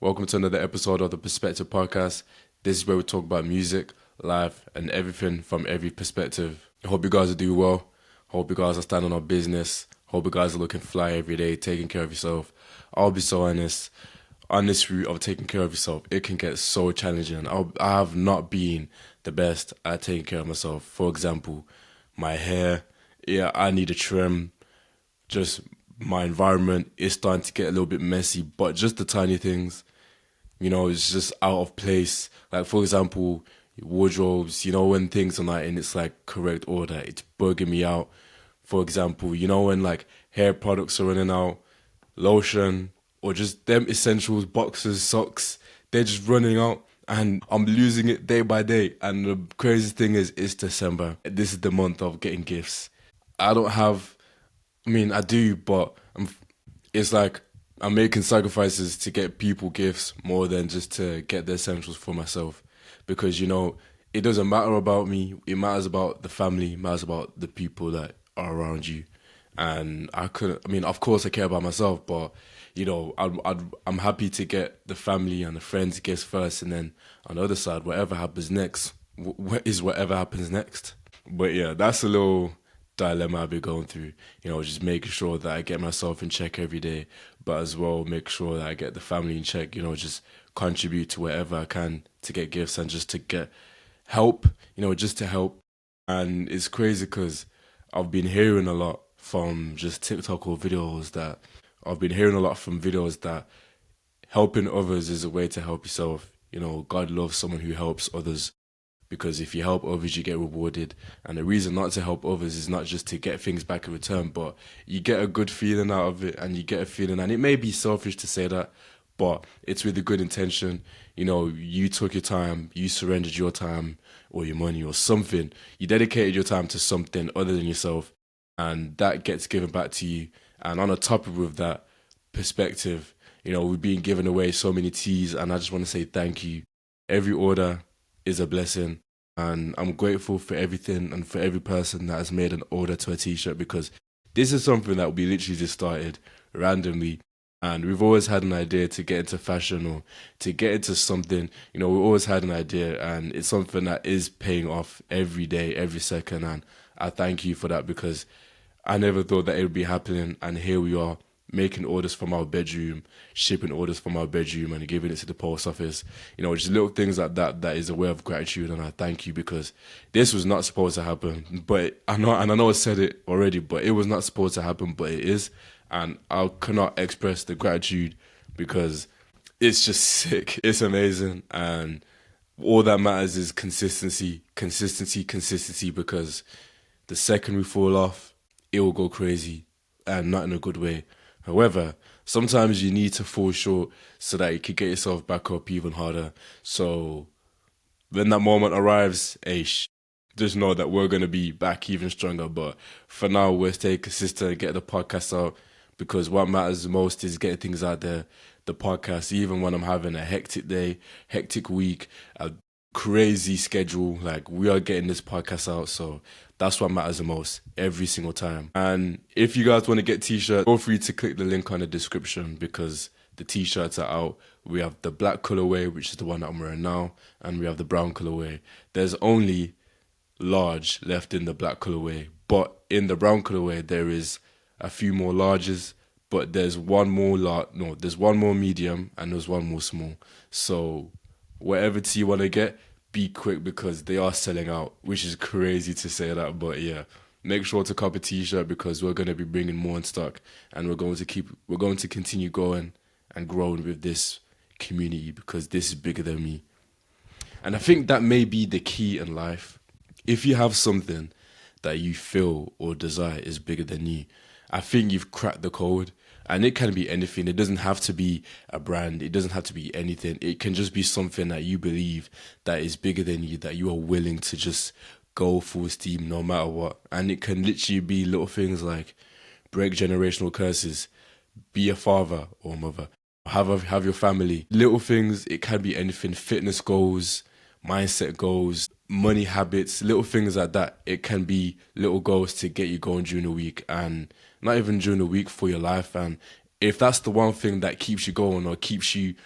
Welcome to another episode of the Perspective Podcast. This is where we talk about music, life, and everything from every perspective. I hope you guys are doing well. Hope you guys are standing on business. Hope you guys are looking fly every day, taking care of yourself. I'll be so honest. On this route of taking care of yourself, it can get so challenging. I have not been the best at taking care of myself. For example, my hair. Yeah, I need a trim. Just my environment is starting to get a little bit messy, but just the tiny things, it's just out of place. Like, for example, wardrobes, when things are not in its like correct order, it's bugging me out. For example, when like hair products are running out, lotion, or just them essentials, boxes, socks, they're just running out. And I'm losing it day by day. And the crazy thing is, it's December. This is the month of getting gifts. I don't have I do, but it's like I'm making sacrifices to get people gifts more than just to get the essentials for myself. Because, it doesn't matter about me. It matters about the family. It matters about the people that are around you. And of course I care about myself, but, I'm happy to get the family and the friends gifts first. And then on the other side, whatever happens next is whatever happens next. But yeah, that's a little dilemma I've been going through, just making sure that I get myself in check every day, but as well make sure that I get the family in check, just contribute to wherever I can to get gifts and just to get help, just to help. And it's crazy because I've been hearing a lot from just TikTok or videos that I've been hearing a lot from videos that helping others is a way to help yourself. God loves someone who helps others, because if you help others, you get rewarded. And the reason not to help others is not just to get things back in return, but you get a good feeling out of it, and you get a feeling, and it may be selfish to say that, but it's with a good intention. You took your time, you surrendered your time or your money or something. You dedicated your time to something other than yourself, and that gets given back to you. And on the top of that perspective, we've been giving away so many teas, and I just want to say thank you. Every order is a blessing, and I'm grateful for everything and for every person that has made an order to a t-shirt, because this is something that we literally just started randomly, and we've always had an idea to get into fashion or to get into something. We've always had an idea, and it's something that is paying off every day, every second, and I thank you for that, because I never thought that it would be happening, and here we are, making orders from our bedroom, shipping orders from our bedroom and giving it to the post office. Just little things like that, that is a way of gratitude, and I thank you, because this was not supposed to happen. But I know I said it already, but it was not supposed to happen, but it is. And I cannot express the gratitude, because it's just sick. It's amazing. And all that matters is consistency, because the second we fall off, it will go crazy, and not in a good way. However, sometimes you need to fall short so that you can get yourself back up even harder. So when that moment arrives, just know that we're going to be back even stronger. But for now, we'll stay consistent, get the podcast out, because what matters the most is getting things out there. The podcast, even when I'm having a hectic day, hectic week, a crazy schedule, like, we are getting this podcast out. So that's what matters the most every single time. And if you guys want to get t-shirts, feel free to click the link on the description, because the t-shirts are out. We have the black colorway, which is the one that I'm wearing now, and we have the brown colorway. There's only large left in the black colorway, but in the brown colorway there is a few more larges, but there's one more there's one more medium, and there's one more small. So whatever tee you want to get, be quick, because they are selling out, which is crazy to say that, but yeah, make sure to cop a t-shirt, because we're going to be bringing more in stock, and we're going to continue going and growing with this community, because this is bigger than me. And I think that may be the key in life. If you have something that you feel or desire is bigger than you, I think you've cracked the code. And it can be anything. It doesn't have to be a brand. It doesn't have to be anything. It can just be something that you believe that is bigger than you, that you are willing to just go full steam no matter what. And it can literally be little things like break generational curses, be a father or mother, have your family. Little things, it can be anything. Fitness goals, mindset goals, money habits, little things like that. It can be little goals to get you going during the week, and not even during the week, for your life. And if that's the one thing that keeps you going, or keeps you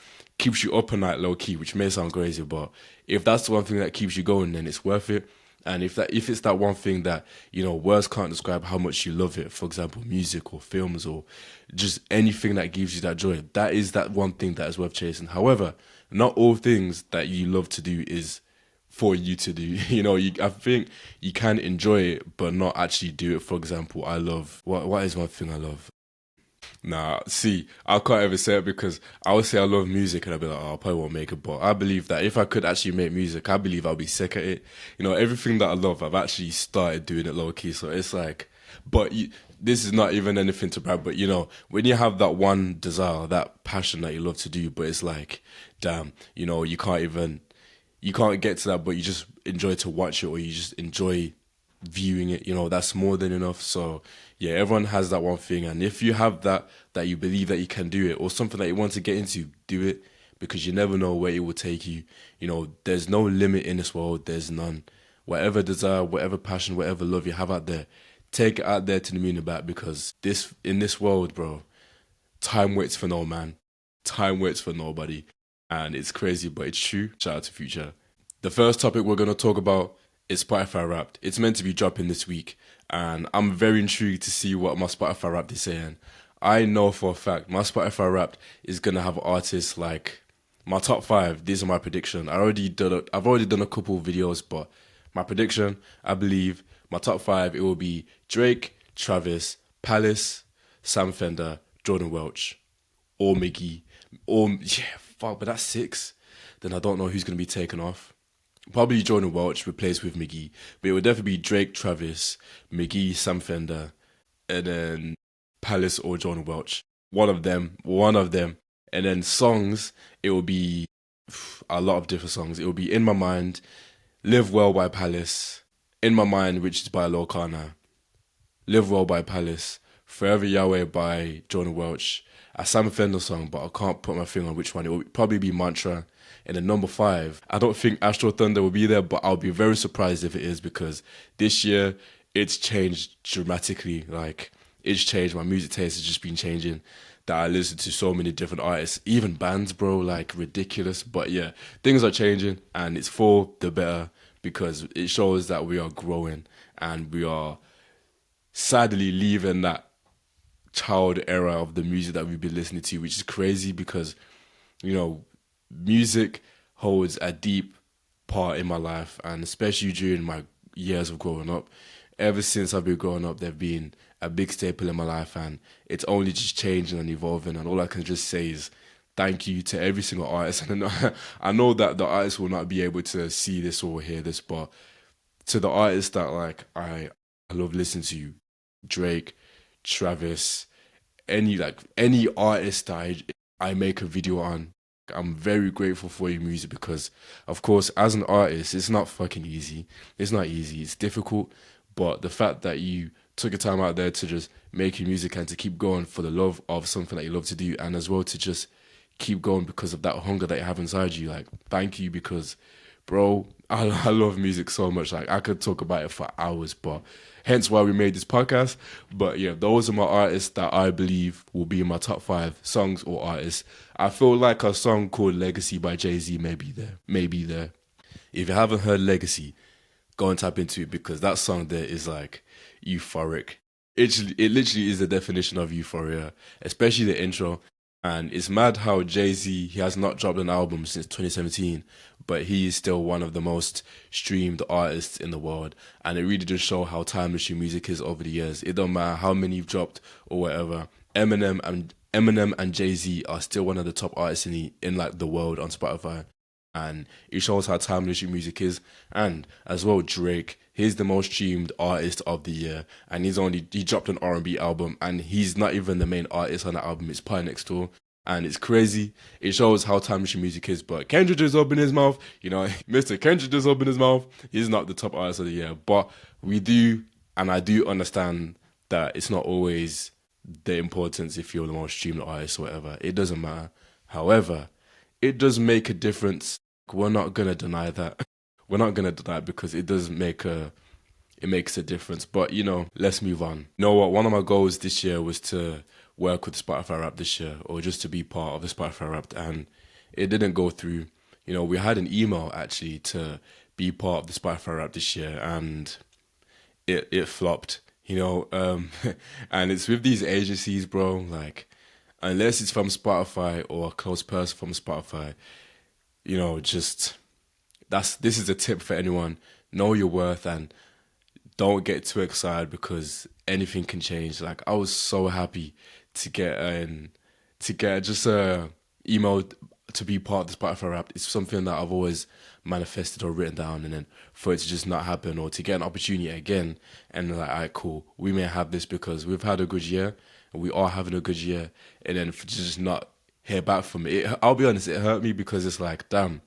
keeps you up at night low key, which may sound crazy, but if that's the one thing that keeps you going, then it's worth it. And if it's that one thing that, you know, words can't describe how much you love it, for example, music or films or just anything that gives you that joy, that is that one thing that is worth chasing. However, not all things that you love to do is for you to do. You know, I think you can enjoy it but not actually do it. For example, I love what is one thing I love? Nah, see, I can't ever say it because I would say I love music and I'd be like, oh, I probably won't make it. But I believe that if I could actually make music, I believe I'll be sick at it. You know, everything that I love, I've actually started doing it low key. So it's like, but this is not even anything to brag. But you know, when you have that one desire, that passion that you love to do, but it's like, damn, you know, you can't get to that, but you just enjoy to watch it or you just enjoy viewing it, you know, that's more than enough. So yeah, everyone has that one thing, and if you have that you believe that you can do it or something that you want to get into, do it, because you never know where it will take you. You know, there's no limit in this world, there's none. Whatever desire, whatever passion, whatever love you have out there, take it out there to the moon and back, because this in this world, bro, time waits for no man, time waits for nobody. And it's crazy, but it's true. Shout out to Future. The first topic we're going to talk about is Spotify Wrapped. It's meant to be dropping this week, and I'm very intrigued to see what my Spotify Wrapped is saying. I know for a fact my Spotify Wrapped is going to have artists like my top five. These are my prediction. I've already done a couple of videos, but my prediction, I believe my top five, it will be Drake, Travis, Palace, Sam Fender, Jordan Welch, or Miggy, or yeah, fuck, but that's six. Then I don't know who's going to be taken off. Probably Jordan Welch replaced with McGee, but it would definitely be Drake, Travis, McGee, Sam Fender, and then Palace or Jordan Welch. One of them. And then songs, it will be a lot of different songs. It will be In My Mind, Live Well by Palace, In My Mind, which is by Lorcana, Live Well by Palace, Forever Yahweh by Jordan Welch, a Sam Fender song, but I can't put my finger on which one. It will probably be Mantra. And then number five, I don't think Astro Thunder will be there, but I'll be very surprised if it is, because this year it's changed dramatically. Like, it's changed. My music taste has just been changing. That I listen to so many different artists, even bands, bro, like ridiculous. But yeah, things are changing and it's for the better, because it shows that we are growing and we are sadly leaving that child era of the music that we've been listening to, which is crazy because, you know, music holds a deep part in my life, and especially during my years of growing up. Ever since I've been growing up, they've been a big staple in my life, and it's only just changing and evolving. And all I can just say is thank you to every single artist. And I know that the artists will not be able to see this or hear this, but to the artists that like I love listening to, Drake, Travis, any artist that I make a video on, I'm very grateful for your music, because of course as an artist it's not fucking easy. It's not easy, it's difficult, but the fact that you took your time out there to just make your music and to keep going for the love of something that you love to do, and as well to just keep going because of that hunger that you have inside you, like thank you, because bro, I love music so much. Like I could talk about it for hours, but hence why we made this podcast. But yeah, those are my artists that I believe will be in my top five songs or artists. I feel like a song called Legacy by Jay-Z may be there. Maybe there. If you haven't heard Legacy, go and tap into it, because that song there is like euphoric. It literally is the definition of euphoria, especially the intro. And it's mad how Jay-Z, he has not dropped an album since 2017, but he is still one of the most streamed artists in the world. And it really does show how timeless your music is over the years. It don't matter how many you've dropped or whatever. Eminem and Jay-Z are still one of the top artists in like the world on Spotify. And it shows how timeless your music is. And as well, Drake, he's the most streamed artist of the year, and he dropped an R&B album, and he's not even the main artist on the album. It's Pie Next Door, and it's crazy. It shows how timeless your music is. But Kendrick just opened his mouth, you know, Mr. Kendrick just opened his mouth. He's not the top artist of the year, but we do, and I do understand that it's not always the importance if you're the most streamed artist or whatever. It doesn't matter. However, it does make a difference. We're not gonna deny that. We're not gonna deny it, because it makes a difference. But you know, let's move on. You know what? One of my goals this year was to work with Spotify Rap this year, or just to be part of the Spotify Rap, and it didn't go through. We had an email actually to be part of the Spotify rap this year, and it flopped. And it's with these agencies, bro. Like, unless it's from Spotify or a close person from Spotify, just this is a tip for anyone. Know your worth and don't get too excited because anything can change. Like, I was so happy to get just a email to be part of the Spotify rap. It's something that I've always manifested or written down, and then for it to just not happen or to get an opportunity again, and like, all right, cool, we may have this because we've had a good year and we are having a good year, and then for to just not hear back from it, I'll be honest, it hurt me because it's like, damn,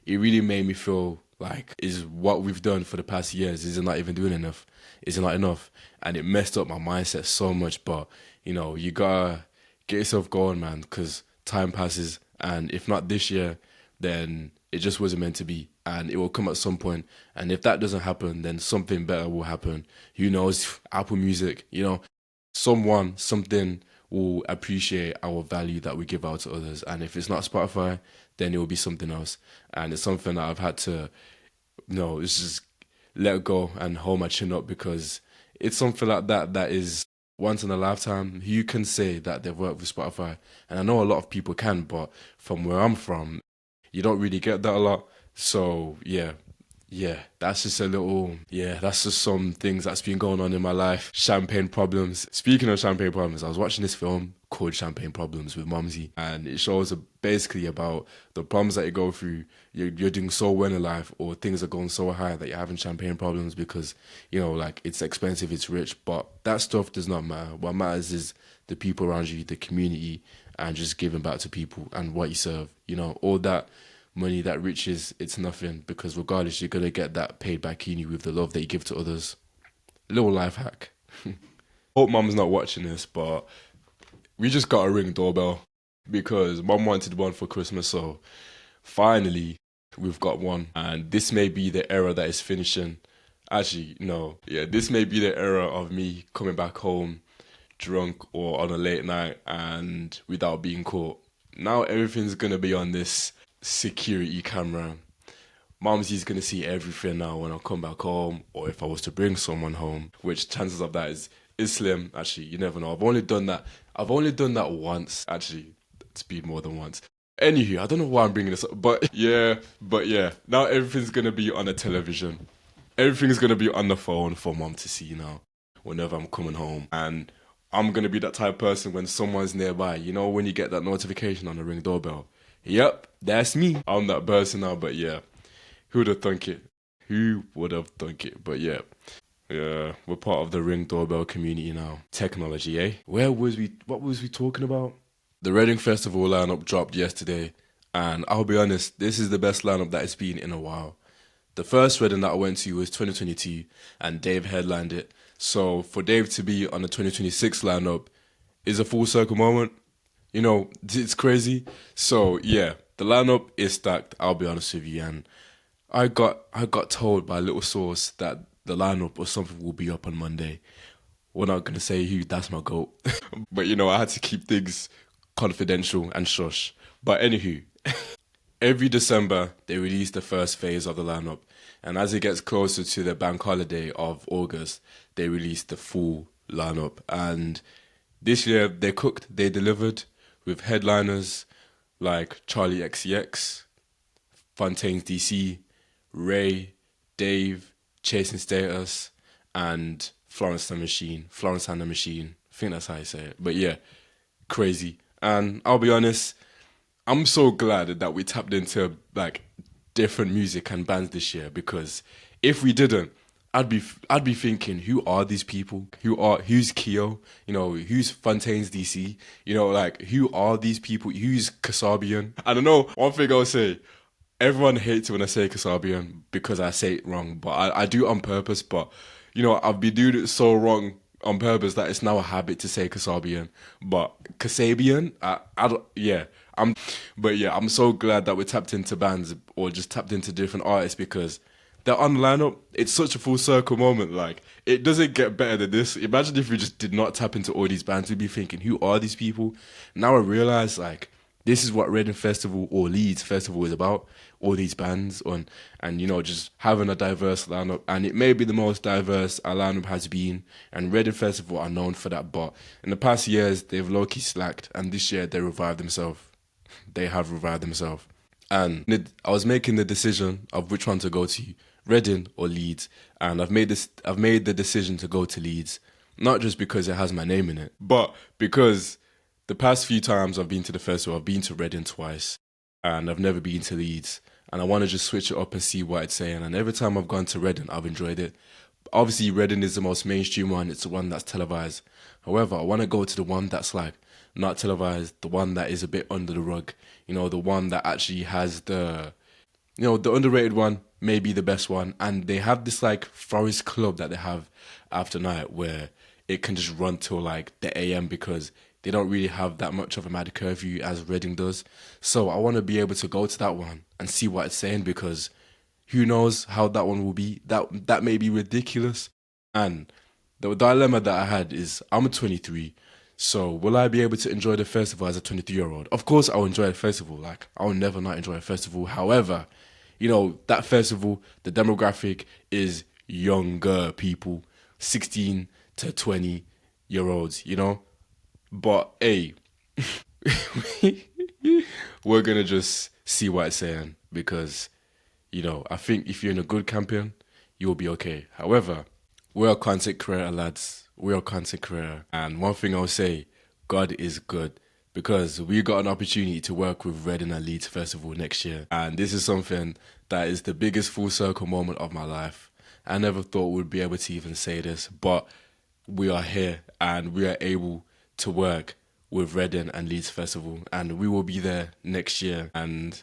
it really made me feel like, is what we've done for the past years, is it not even doing enough? Is it not enough? And it messed up my mindset so much. But you gotta get yourself going, man, because time passes, and if not this year, then it just wasn't meant to be, and it will come at some point. And if that doesn't happen, then something better will happen. Who knows? Apple Music, something will appreciate our value that we give out to others. And if it's not Spotify, then it will be something else. And it's something that I've had to, it's just let go and hold my chin up, because it's something like that is once in a lifetime. You can say that they've worked with Spotify, and I know a lot of people can, but from where I'm from, you don't really get that a lot. So that's just that's just some things that's been going on in my life. Champagne problems. Speaking of champagne problems, I was watching this film called Champagne Problems with Mumsy, and it shows basically about the problems that you go through. You're doing so well in life, or things are going so high that you're having champagne problems because, like, it's expensive, it's rich, but that stuff does not matter. What matters is the people around you, the community, and just giving back to people and what you serve. All that money, that riches, it's nothing, because regardless, you're going to get that paid back in you with the love that you give to others. Little life hack. Hope mum's not watching this, but we just got a Ring doorbell because mum wanted one for Christmas, so finally we've got one. And this may be the era that is finishing. Actually, no. Yeah, this may be the era of me coming back home drunk or on a late night and without being caught. Now everything's going to be on this security camera. Mumsy's gonna see everything now when I come back home, or if I was to bring someone home, which chances of that is slim. Actually, you never know. I've only done that once. Actually, it's been more than once. Anywho, I don't know why I'm bringing this up, but yeah. Now everything's gonna be on a television. Everything's gonna be on the phone for mum to see now, whenever I'm coming home. And I'm gonna be that type of person when someone's nearby. When you get that notification on the Ring doorbell. Yep, that's me. I'm that person now, but yeah. Who would have thunk it? Who would have thunk it? But yeah, we're part of the Ring doorbell community now. Technology, eh? What was we talking about? The Reading Festival lineup dropped yesterday, and I'll be honest, this is the best lineup that it's been in a while. The first Reading that I went to was 2022, and Dave headlined it. So for Dave to be on the 2026 lineup is a full circle moment. It's crazy. So yeah, the lineup is stacked, I'll be honest with you. And I got told by a little source that the lineup or something will be up on Monday. We're not gonna say who, that's my goat. But I had to keep things confidential and shush. But anywho, every December they release the first phase of the lineup. And as it gets closer to the bank holiday of August, they release the full lineup. And this year they cooked, they delivered, with headliners like Charlie XCX, Fontaines DC, Ray, Dave, Chasing Status, and Florence and the Machine. I think that's how you say it. But yeah, crazy. And I'll be honest, I'm so glad that we tapped into like different music and bands this year, because if we didn't, I'd be thinking, who are these people? Who's Keo? Who's Fontaines DC? Who are these people? Who's Kasabian? I don't know. One thing I'll say, everyone hates it when I say Kasabian because I say it wrong, but I do it on purpose. But I've been doing it so wrong on purpose that it's now a habit to say Kasabian. But Kasabian, I'm so glad that we tapped into bands or just tapped into different artists, because they're on the lineup. It's such a full circle moment. Like, it doesn't get better than this. Imagine if we just did not tap into all these bands. We'd be thinking, who are these people? Now I realize, like, this is what Reading Festival or Leeds Festival is about. All these bands and just having a diverse lineup, and it may be the most diverse our lineup has been. And Reading Festival are known for that, but in the past years they've low key slacked, and this year they revived themselves. They have revived themselves, and I was making the decision of which one to go to, Reading or Leeds, and I've made the decision to go to Leeds, not just because it has my name in it, but because the past few times I've been to the festival, I've been to Reading twice, and I've never been to Leeds. And I want to just switch it up and see what it's saying. And every time I've gone to Reading, I've enjoyed it. Obviously, Reading is the most mainstream one. It's the one that's televised. However, I want to go to the one that's like not televised, the one that is a bit under the rug. The one that actually has the underrated one, may be the best one. And they have this like forest club that they have after night where it can just run till like the AM because they don't really have that much of a mad curfew as Reading does. So I want to be able to go to that one and see what it's saying, because who knows how that one will be. That may be ridiculous. And the dilemma that I had is I'm 23. So will I be able to enjoy the festival as a 23-year-old? Of course I'll enjoy a festival. Like, I'll never not enjoy a festival. However, that festival, the demographic is younger people, 16 to 20-year-olds. But hey, we're gonna just see what it's saying, because I think if you're in a good campaign, you'll be okay. However, we're a content creator, lads. We're a content creator, and one thing I'll say, God is good, because we got an opportunity to work with Reading and Leeds Festival next year, and this is something that is the biggest full circle moment of my life. I never thought we'd be able to even say this, but we are here and we are able to work with Reading and Leeds Festival, and we will be there next year, and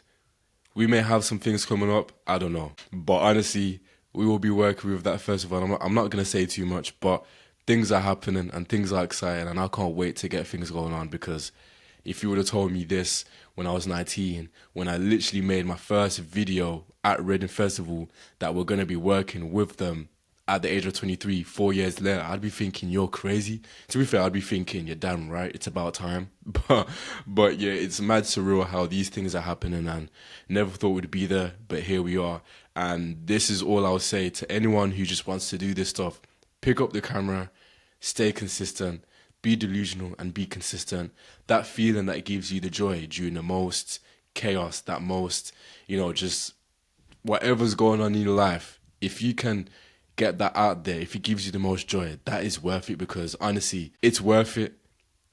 we may have some things coming up, I don't know. But honestly, we will be working with that festival. I'm not going to say too much, but things are happening and things are exciting, and I can't wait to get things going on, because if you would have told me this when I was 19, when I literally made my first video at Reading Festival, that we're going to be working with them at the age of 23, 4 years later, I'd be thinking, you're crazy. To be fair, I'd be thinking, you're damn right, it's about time. But yeah, it's mad surreal how these things are happening, and never thought we'd be there, but here we are. And this is all I'll say to anyone who just wants to do this stuff. Pick up the camera, stay consistent, be delusional and be consistent. That feeling that gives you the joy during the most chaos, that most, just whatever's going on in your life, if you can get that out there, if it gives you the most joy, that is worth it, because honestly, it's worth it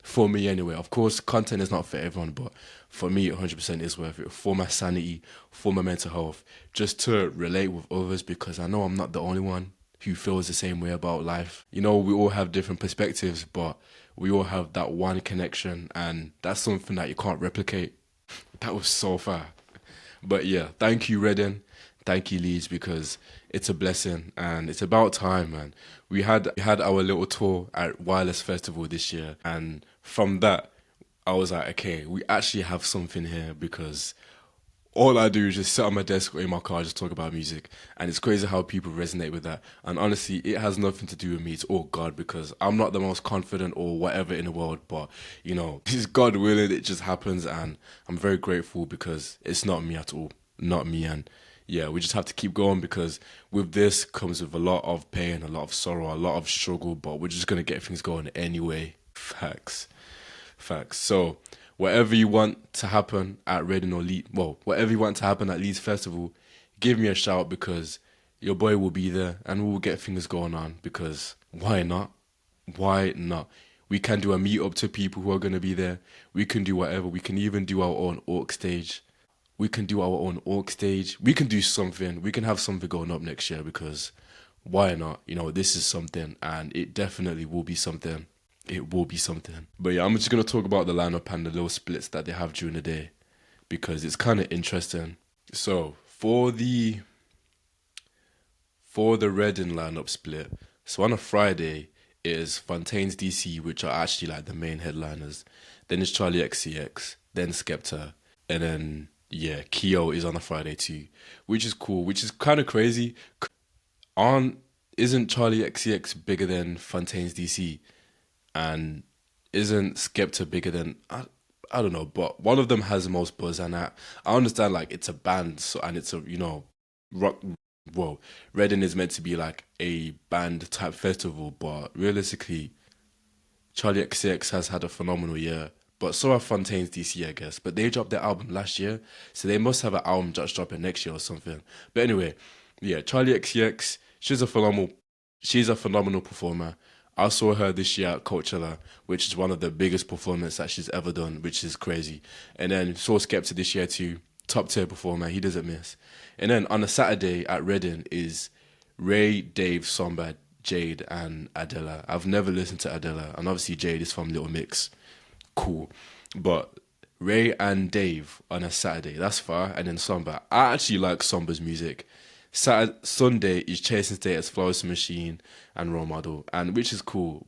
for me anyway. Of course, content is not for everyone, but for me, 100% is worth it, for my sanity, for my mental health, just to relate with others, because I know I'm not the only one who feels the same way about life. We all have different perspectives, but we all have that one connection, and that's something that you can't replicate. That was so far. But yeah, thank you, Reading. Thank you, Leeds, because it's a blessing and it's about time, man. We had our little tour at Wireless Festival this year, and from that, I was like, okay, we actually have something here, because all I do is just sit on my desk or in my car, just talk about music. And it's crazy how people resonate with that. And honestly, it has nothing to do with me. It's all God, because I'm not the most confident or whatever in the world. But, it's God willing, it just happens. And I'm very grateful, because it's not me at all. Not me. And yeah, we just have to keep going, because with this comes with a lot of pain, a lot of sorrow, a lot of struggle. But we're just going to get things going anyway. Facts. So whatever you want to happen at Reading or Leeds, whatever you want to happen at Leeds Festival, give me a shout, because your boy will be there and we'll get things going on, because why not? Why not? We can do a meet up to people who are going to be there. We can do whatever. We can even do our own orc stage. We can do something. We can have something going up next year, because why not? This is something, and it definitely will be something. It will be something. But yeah, I'm just going to talk about the lineup and the little splits that they have during the day, because it's kind of interesting. So for the Reading lineup split, so on a Friday it is Fontaines DC, which are actually like the main headliners. Then it's Charlie XCX, then Skepta, and then Keo is on a Friday too, which is cool, which is kind of crazy. Isn't Charlie XCX bigger than Fontaines DC? And isn't Skepta bigger than... I don't know, but one of them has the most buzz, and I understand like it's a band, so and it's a rock. Well, Reading is meant to be like a band type festival, but realistically, Charlie XCX has had a phenomenal year. But so have Fontaine's DC, I guess. But they dropped their album last year, so they must have an album just dropping next year or something. But anyway, yeah, Charlie XCX, she's a phenomenal performer. I saw her this year at Coachella, which is one of the biggest performances that she's ever done, which is crazy. And then saw Skepta this year too, top tier performer, he doesn't miss. And then on a Saturday at Reading is Ray, Dave, Somba, Jade, and Adela. I've never listened to Adela, and obviously Jade is from Little Mix. Cool. But Ray and Dave on a Saturday, that's far. And then Somba. I actually like Somba's music. Sunday is Chasing Status, Flawless Machine, and Role Model, and which is cool.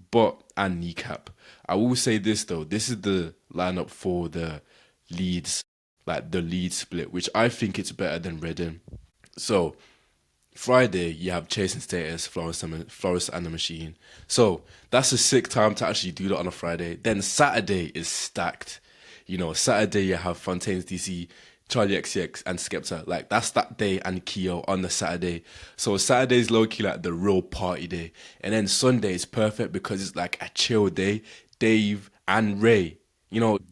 And Kneecap. I will say this though, this is the lineup for the Leeds, like the Leeds split, which I think it's better than Reading. So Friday, you have Chasing Status, Florence and the Machine. So that's a sick time to actually do that on a Friday. Then Saturday is stacked. Saturday you have Fontaine's DC, Charlie XCX, and Skepta. Like that's that day and Keo on the Saturday. So Saturday's low key like the real party day. And then Sunday is perfect because it's like a chill day. Dave and Ray.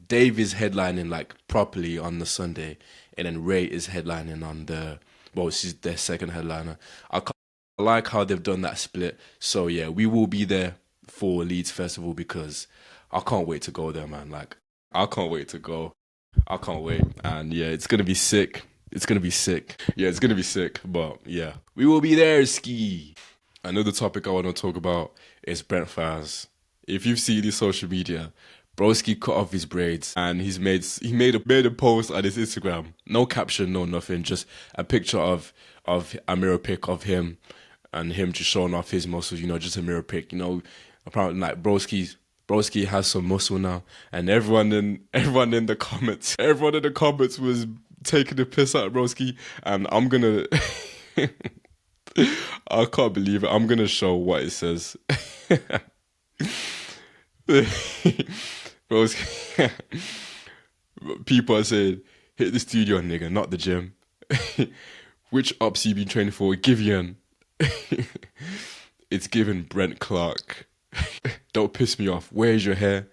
Dave is headlining like properly on the Sunday, and then Ray is headlining on she's their second headliner. I like how they've done that split. So yeah, we will be there for Leeds Festival because I can't wait to go there, man. Like, I can't wait to go. I can't wait. And yeah, it's gonna be sick. It's gonna be sick. Yeah, it's gonna be sick. But yeah, we will be there, ski. Another topic I want to talk about is Brent Faz. If you've seen his social media, Broski cut off his braids and he made a post on his Instagram. No caption, no nothing, just a picture of a mirror pic of him and him just showing off his muscles, just a mirror pic, apparently like Broski has some muscle now, and everyone in the comments was taking the piss out of Broski, and I'm gonna I can't believe it. I'm gonna show what it says. Broski, people are saying, hit the studio, nigga, not the gym. Which ops you been training for? Givian. It's given Brent Clark. Don't piss me off. Where's your hair?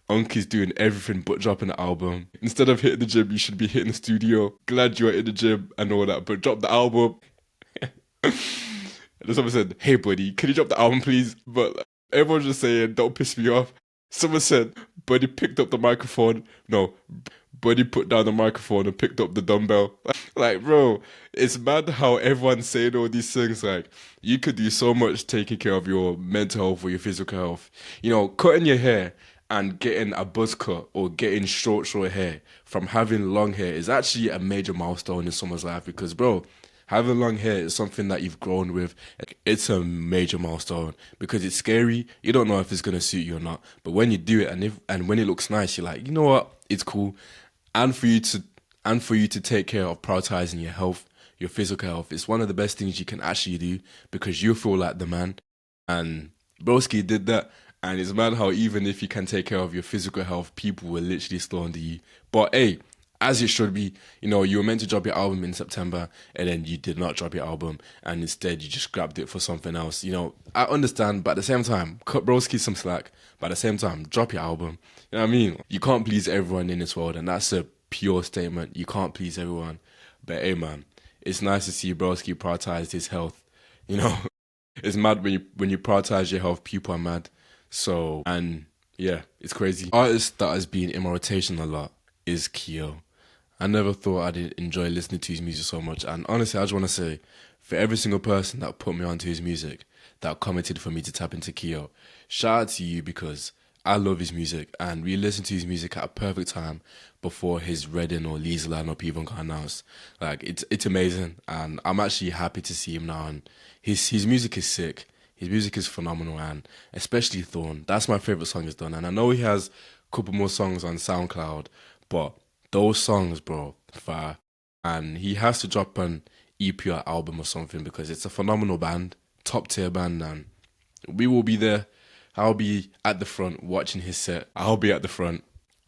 Unc is doing everything but dropping the album. Instead of hitting the gym, you should be hitting the studio. Glad you're in the gym and all that, but drop the album. And someone said, hey buddy, can you drop the album please? But everyone's just saying, don't piss me off. Someone said, buddy picked up the microphone. No, buddy put down the microphone and picked up the dumbbell. Like, bro, it's mad how everyone's saying all these things. Like, you could do so much taking care of your mental health or your physical health. Cutting your hair and getting a buzz cut or getting short hair from having long hair is actually a major milestone in someone's life because, bro, having long hair is something that you've grown with. It's a major milestone because it's scary. You don't know if it's gonna suit you or not. But when you do it and when it looks nice, you're like, you know what? It's cool. And for you to take care of prioritizing your health, your physical health, it's one of the best things you can actually do because you feel like the man. And Broski did that. And it's mad how even if you can take care of your physical health, people will literally slander you. But hey, as it should be, you were meant to drop your album in September and then you did not drop your album and instead you just grabbed it for something else. I understand, but at the same time, cut Broski some slack, but at the same time, drop your album. You know what I mean? You can't please everyone in this world, and that's a pure statement. You can't please everyone. But hey man, it's nice to see Broski prioritize his health. It's mad when you prioritize your health, people are mad. So, and yeah, it's crazy. Artist that has been in my rotation a lot is Keo. I never thought I'd enjoy listening to his music so much. And honestly, I just want to say, for every single person that put me onto his music, that commented for me to tap into Keo, shout out to you because I love his music. And we listened to his music at a perfect time before his Reading or Leeds lineup even got announced. Like, it's amazing. And I'm actually happy to see him now. And his music is sick. His music is phenomenal, and especially Thorn. That's my favorite song he's done. And I know he has a couple more songs on SoundCloud, but those songs, bro, fire. And he has to drop an EP or album or something because it's a phenomenal band, top tier band, and we will be there. I'll be at the front watching his set. I'll be at the front.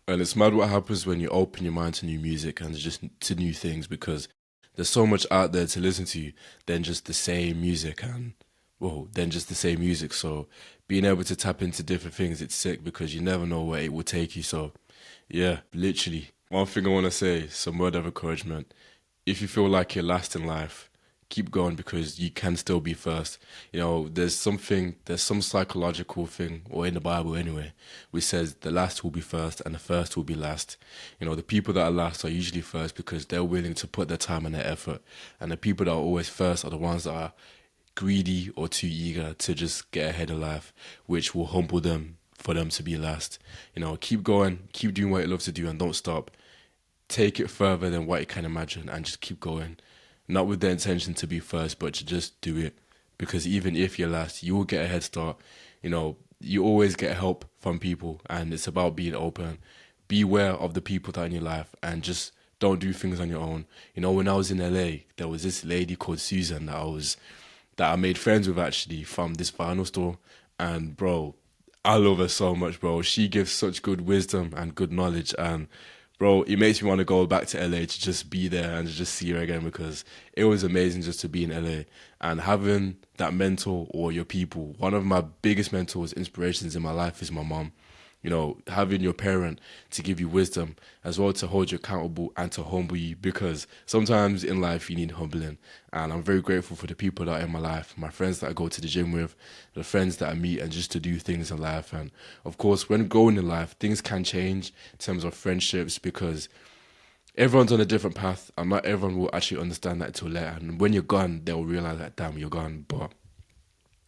And it's mad what happens when you open your mind to new music and just to new things because there's so much out there to listen to than just the same music and than just the same music. So being able to tap into different things, it's sick because you never know where it will take you. So yeah, literally. One thing I want to say, some word of encouragement. If you feel like you're last in life, keep going because you can still be first. There's some psychological thing, or in the Bible anyway, which says the last will be first and the first will be last. The people that are last are usually first because they're willing to put their time and their effort. And the people that are always first are the ones that are greedy or too eager to just get ahead of life, which will humble them for them to be last. Keep going, keep doing what you love to do and don't stop. Take it further than what you can imagine and just keep going. Not with the intention to be first, but to just do it. Because even if you're last, you will get a head start. You always get help from people and it's about being open. Be aware of the people that are in your life and just don't do things on your own. When I was in LA, there was this lady called Susan that I made friends with actually from this vinyl store. And bro, I love her so much, bro. She gives such good wisdom and good knowledge. And bro, it makes me want to go back to LA to just be there and just see her again because it was amazing just to be in LA and having that mentor or your people. One of my biggest mentors, inspirations in my life is my mom. Having your parent to give you wisdom as well to hold you accountable and to humble you because sometimes in life you need humbling. And I'm very grateful for the people that are in my life, my friends that I go to the gym with, the friends that I meet and just to do things in life. And of course, when growing in life, things can change in terms of friendships because everyone's on a different path and not everyone will actually understand that until later. And when you're gone, they'll realize that, damn, you're gone. But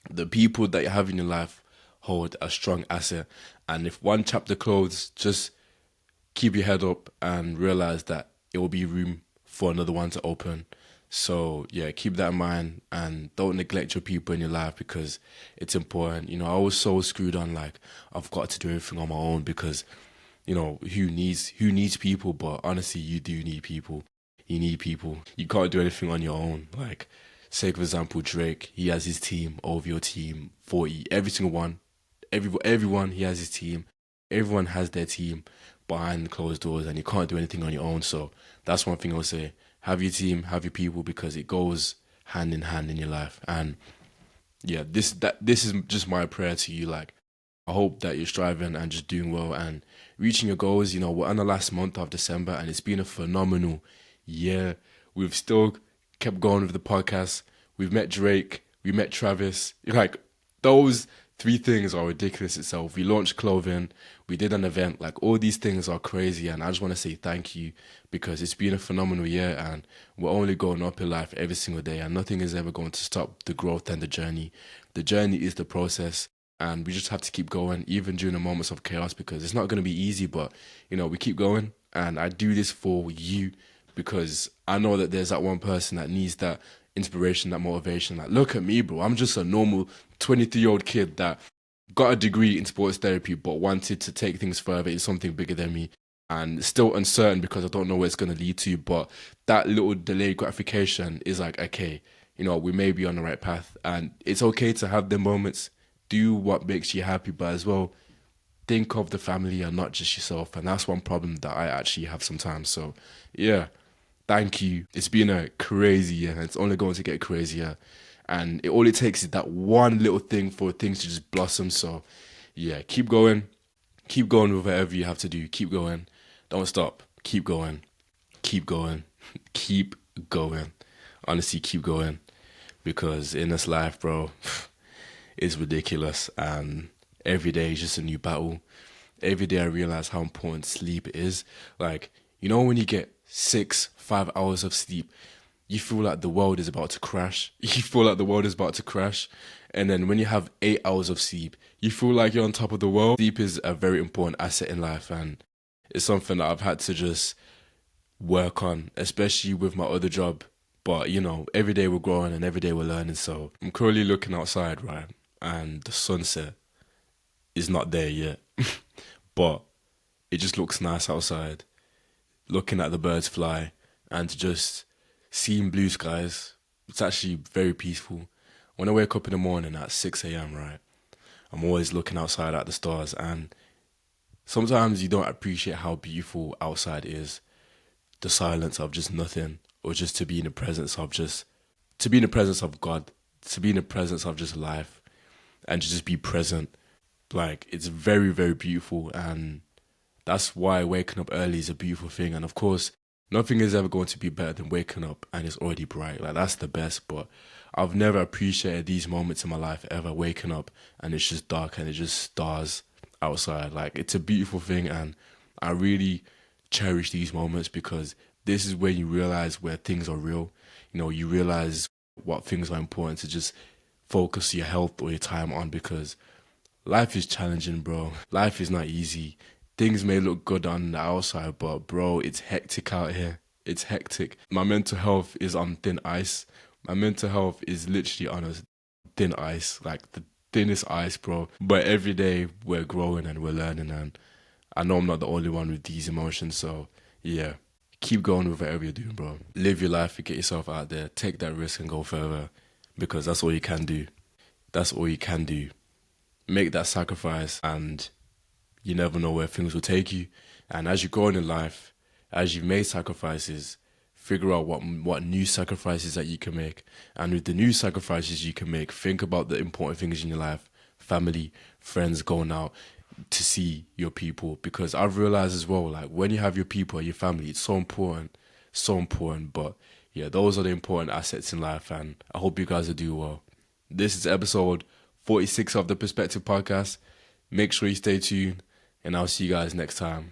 the people that you have in your life hold a strong asset. And if one chapter closes, just keep your head up and realize that it will be room for another one to open. So yeah, keep that in mind and don't neglect your people in your life because it's important. I was so screwed on like I've got to do everything on my own because who needs people? But honestly, you do need people. You need people. You can't do anything on your own. Like, say for example, Drake, he has his team over your team, 40, every single one. Everyone, he has his team. Everyone has their team behind closed doors, and you can't do anything on your own. So that's one thing I'll say: have your team, have your people, because it goes hand in hand in your life. And yeah, this is just my prayer to you. Like, I hope that you're striving and just doing well and reaching your goals. We're on the last month of December, and it's been a phenomenal year. We've still kept going with the podcast. We've met Drake. We met Travis. Like, those three things are ridiculous itself. We launched clothing. We did an event. Like, all these things are crazy. And I just want to say thank you because it's been a phenomenal year and we're only going up in life every single day and nothing is ever going to stop the growth and the journey. The journey is the process. And we just have to keep going, even during the moments of chaos, because it's not going to be easy, but, we keep going. And I do this for you because I know that there's that one person that needs that inspiration, that motivation. Like, look at me, bro. I'm just a normal 23-year-old kid that got a degree in sports therapy, but wanted to take things further in something bigger than me. And still uncertain because I don't know where it's going to lead to. But that little delayed gratification is like, okay, we may be on the right path. And it's okay to have the moments. Do what makes you happy, but as well, think of the family and not just yourself. And that's one problem that I actually have sometimes. So, yeah, thank you. It's been a crazy year. It's only going to get crazier. And all it takes is that one little thing for things to just blossom. So, yeah, keep going. Keep going with whatever you have to do. Keep going. Don't stop. Keep going. Keep going. Keep going. Honestly, keep going. Because in this life, bro, it's ridiculous. And every day is just a new battle. Every day I realize how important sleep is. Like, when you get 5 hours of sleep, you feel like the world is about to crash. You feel like the world is about to crash. And then when you have 8 hours of sleep, you feel like you're on top of the world. Sleep is a very important asset in life. And it's something that I've had to just work on, especially with my other job. But, every day we're growing and every day we're learning. So I'm currently looking outside, right? And the sunset is not there yet. But it just looks nice outside. Looking at the birds fly and just seeing blue skies. It's actually very peaceful. When I wake up in the morning at 6 a.m., right, I'm always looking outside at the stars and Sometimes you don't appreciate how beautiful outside is. The silence of just nothing, or just to be in the presence of to be in the presence of God, to be in the presence of just life, and to just be present. Like, it's very, very beautiful, and that's why waking up early is a beautiful thing. And of course, nothing is ever going to be better than waking up and it's already bright. Like, that's the best. But I've never appreciated these moments in my life ever, waking up and it's just dark and it's just stars outside. Like, it's a beautiful thing, and I really cherish these moments because this is when you realize where things are real. You realize what things are important to just focus your health or your time on, because life is challenging, bro. Life is not easy. Things may look good on the outside, but bro, it's hectic out here. It's hectic. My mental health is on thin ice. My mental health is literally on a thin ice, like the thinnest ice, bro. But every day we're growing and we're learning, and I know I'm not the only one with these emotions. So yeah, keep going with whatever you're doing, bro. Live your life and get yourself out there. Take that risk and go further, because that's all you can do. That's all you can do. Make that sacrifice, and you never know where things will take you. And as you're growing in life, as you've made sacrifices, figure out what new sacrifices that you can make. And with the new sacrifices you can make, think about the important things in your life: family, friends, going out to see your people. Because I've realized as well, like, when you have your people and your family, it's so important, so important. But yeah, those are the important assets in life, and I hope you guys are doing well. This is episode 46 of the Perspective Podcast. Make sure you stay tuned, and I'll see you guys next time.